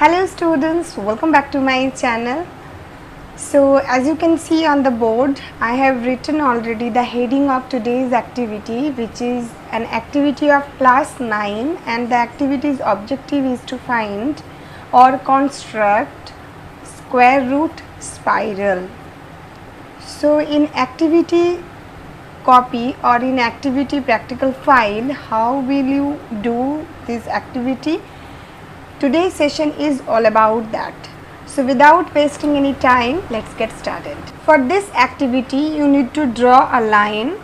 Hello students, welcome back to my channel. So as you can see on the board, I have written already the heading of today's activity, which is an activity of class 9, and the activity's objective is to find or construct square root spiral. So in activity copy or in activity practical file, how will you do this activity? Today's session is all about that. So without wasting any time, let's get started. For this activity, you need to draw a line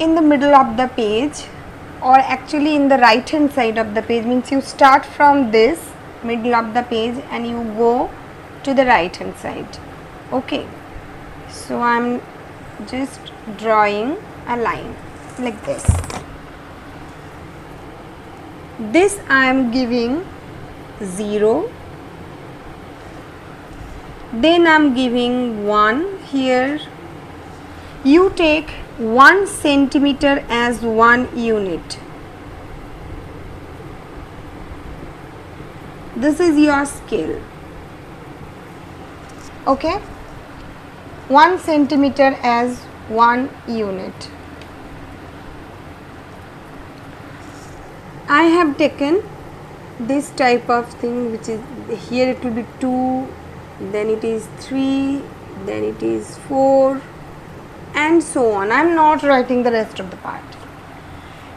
in the middle of the page, or actually in the right hand side of the page. Means you start from this middle of the page and you go to the right hand side. Okay, so I'm just drawing a line like this. This I am giving 0, then I am giving 1 here. You take 1 centimeter as 1 unit. This is your scale. Okay, 1 centimeter as 1 unit. I have taken this type of thing, which is here it will be 2, then it is 3, then it is 4, and so on. I am not writing the rest of the part.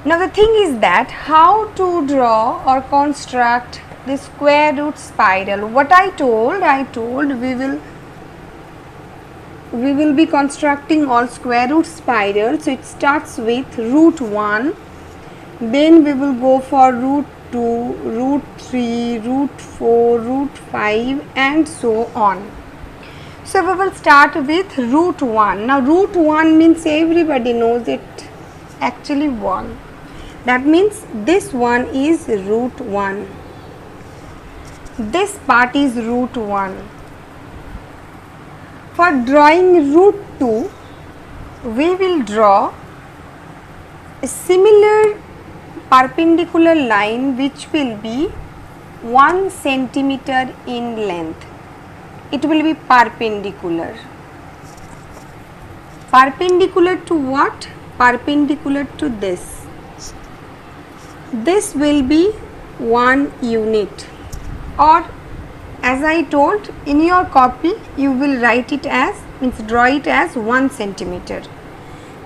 Now the thing is that how to draw or construct the square root spiral. What I told we will be constructing all square root spiral. So it starts with root 1. Then we will go for root 2, root 3, root 4, root 5, and so on. So we will start with root 1. Now root 1 means everybody knows it, actually 1. That means this one is root 1. This part is root 1. For drawing root 2, we will draw a similar perpendicular line which will be 1 centimeter in length. It will be perpendicular. Perpendicular to what? Perpendicular to this. This will be 1 unit, or as I told, in your copy you will write it as, means draw it as 1 centimeter.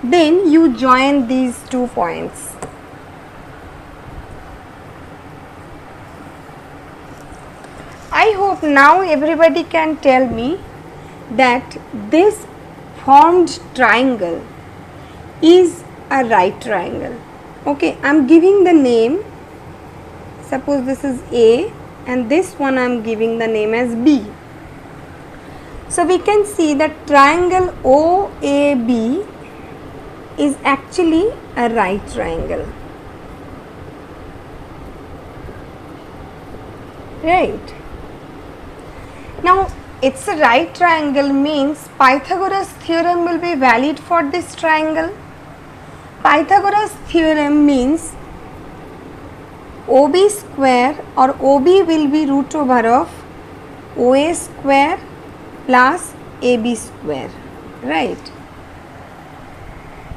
Then you join these 2 points. I hope now everybody can tell me that this formed triangle is a right triangle. Okay, I am giving the name. Suppose this is A and this one I am giving the name as B. So we can see that triangle OAB is actually a right triangle. Right. Now it's a right triangle means Pythagoras theorem will be valid for this triangle. Pythagoras theorem means OB square or OB will be root over of OA square plus AB square, right?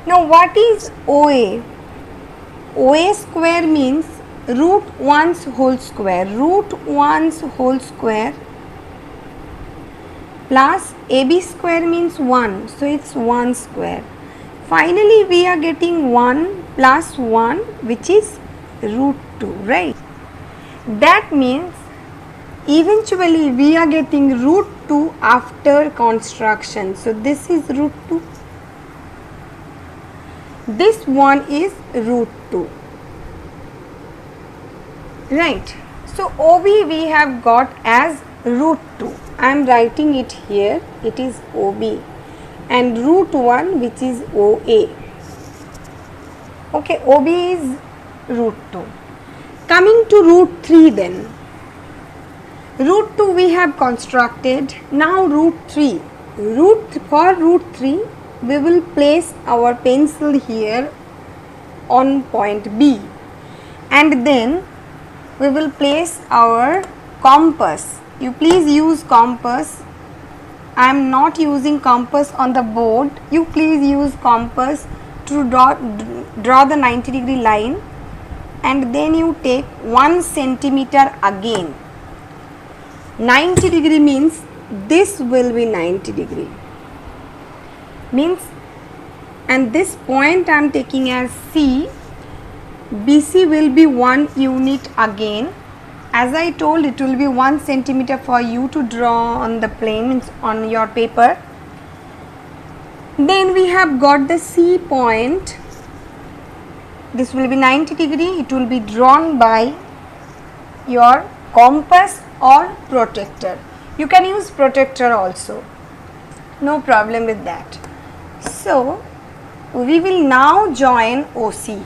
Now what is OA? OA square means root 1's whole square. Root 1's whole square plus AB square means 1, so it's 1 square. Finally we are getting 1 plus 1, which is root 2, right? That means eventually we are getting root 2 after construction. So this is root 2. This one is root 2. Right. So OB we have got as root 2. I am writing it here, it is OB, and root 1 which is OA. Okay, OB is root 2. Coming to root 3 then. Root 2 we have constructed. Now root 3. For root 3 we will place our pencil here on point B, and then we will place our compass. You please use compass. I am not using compass on the board. You please use compass to draw the 90-degree line, and then you take 1 centimeter again. 90 degree means this will be 90 degree means, and this point I am taking as C. BC will be 1 unit again. As I told, it will be 1 centimeter for you to draw on the plane, means on your paper. Then we have got the C point. This will be 90 degree. It will be drawn by your compass or protractor. You can use protractor also, no problem with that. So we will now join OC.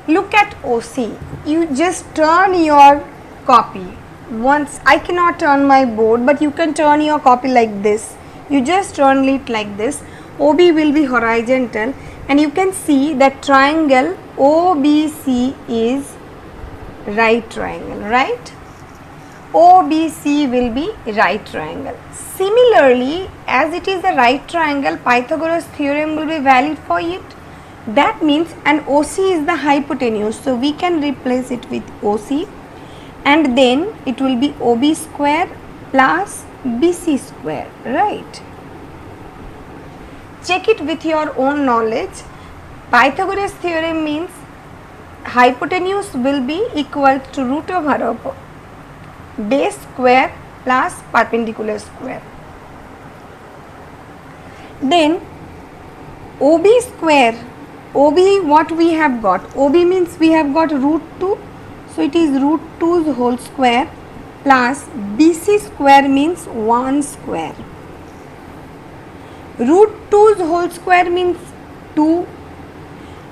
Look at OC. You just turn your copy. Once, I cannot turn my board, but you can turn your copy like this. You just turn it like this. OB will be horizontal, and you can see that triangle OBC is right triangle, right? OBC will be right triangle. Similarly, as it is a right triangle, Pythagoras theorem will be valid for it. That means an OC is the hypotenuse, so we can replace it with OC, and then it will be OB square plus BC square, right? Check it with your own knowledge. Pythagoras theorem means hypotenuse will be equal to root over of base square plus perpendicular square. Then OB square, OB, what we have got? OB means we have got root 2, so it is root 2's whole square plus BC square means 1 square. Root 2's whole square means 2,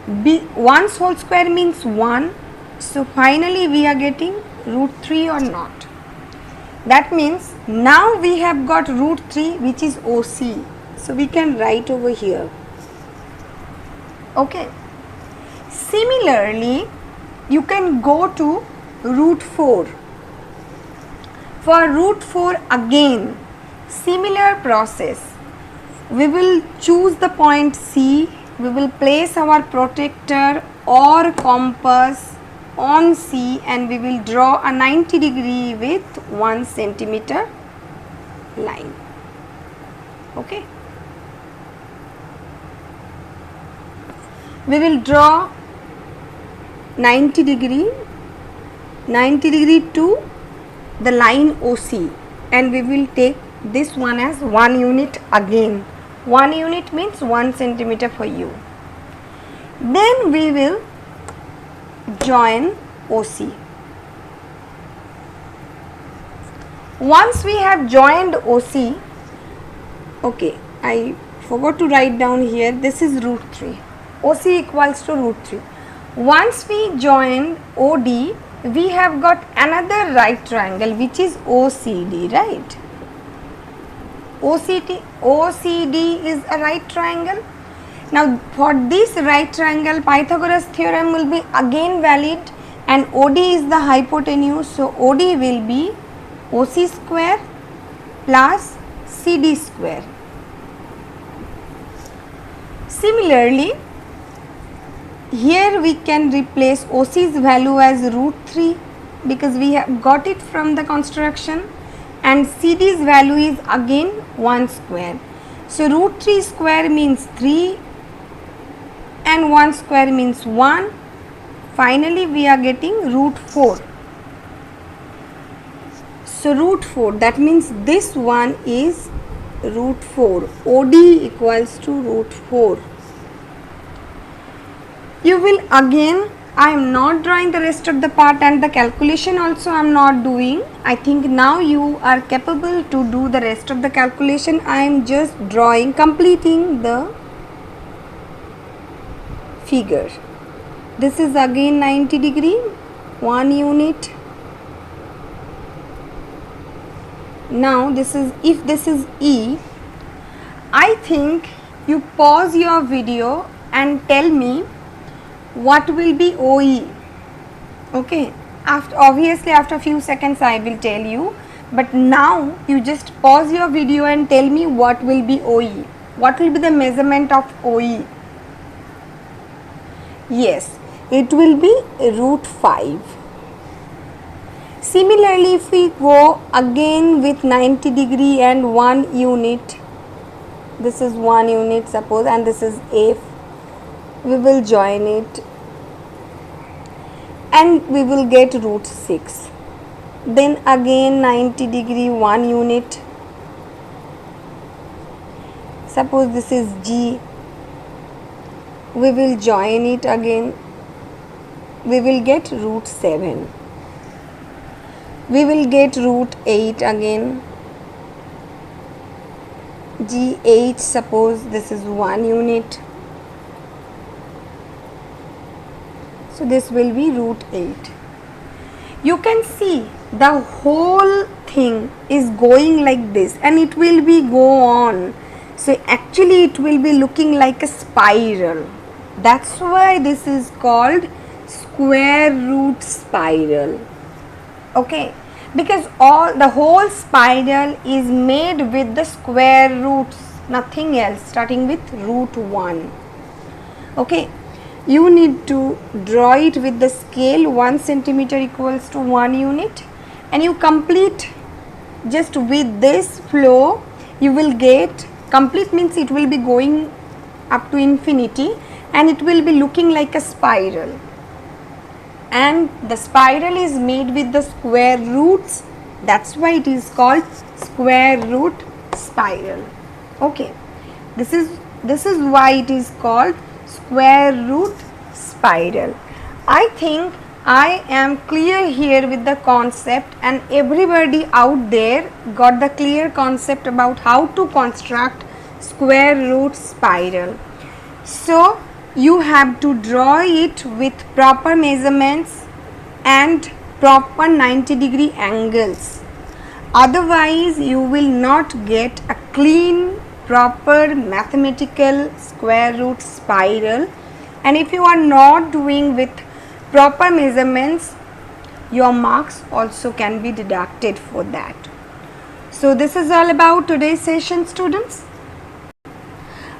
1's whole square means 1. So finally we are getting root 3 or not. That means now we have got root 3, which is OC. So we can write over here. Okay. Similarly, you can go to root 4. For root 4 again, similar process. We will choose the point C. We will place our protractor or compass on C, and we will draw a 90 degree with 1 centimeter line. Okay. We will draw 90 degree to the line OC, and we will take this one as 1 unit again. 1 unit means 1 centimeter for you. Then we will join OC. Once we have joined OC, okay, I forgot to write down here, this is root 3. OC equals to root 3. Once we join OD, we have got another right triangle, which is OCD, right? OCD is a right triangle. Now for this right triangle, Pythagoras theorem will be again valid, and OD is the hypotenuse, so OD will be OC square plus CD square. Similarly, here we can replace OC's value as root 3 because we have got it from the construction, and CD's value is again 1 square. So root 3 square means 3 and 1 square means 1. Finally we are getting root 4. So root 4, that means this one is root 4. OD equals to root 4. You will again, I am not drawing the rest of the part, and the calculation also I am not doing. I think now you are capable to do the rest of the calculation. I am just drawing, completing the figure. This is again 90 degree, 1 unit. Now this is, if this is E, I think you pause your video and tell me what will be OE. Okay, obviously after a few seconds I will tell you, but now you just pause your video and tell me what will be OE. What will be the measurement of OE? Yes, it will be root 5. Similarly, if we go again with 90 degree and 1 unit, this is 1 unit suppose, and this is F, we will join it and we will get root 6. Then again 90 degree 1 unit, suppose this is G, we will join it again, we will get root 7. We will get root 8 again, GH, suppose this is 1 unit, so this will be root 8. You can see the whole thing is going like this and it will be go on. So actually it will be looking like a spiral. That's why this is called square root spiral. Okay, because the whole spiral is made with the square roots, nothing else, starting with root 1. Okay, you need to draw it with the scale 1 centimeter equals to 1 unit, and you complete just with this flow. You will get complete means it will be going up to infinity and it will be looking like a spiral, and the spiral is made with the square roots. That's why it is called square root spiral. Okay, this is why it is called square root spiral. I think I am clear here with the concept, and everybody out there got the clear concept about how to construct square root spiral. So you have to draw it with proper measurements and proper 90 degree angles, otherwise you will not get a clean proper mathematical square root spiral. And if you are not doing with proper measurements, your marks also can be deducted for that. So this is all about today's session, students.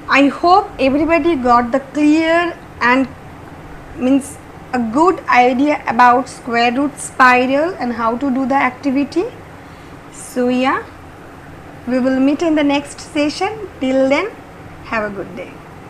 I hope everybody got the clear and means a good idea about square root spiral and how to do the activity. So yeah, we will meet in the next session. Till then, have a good day.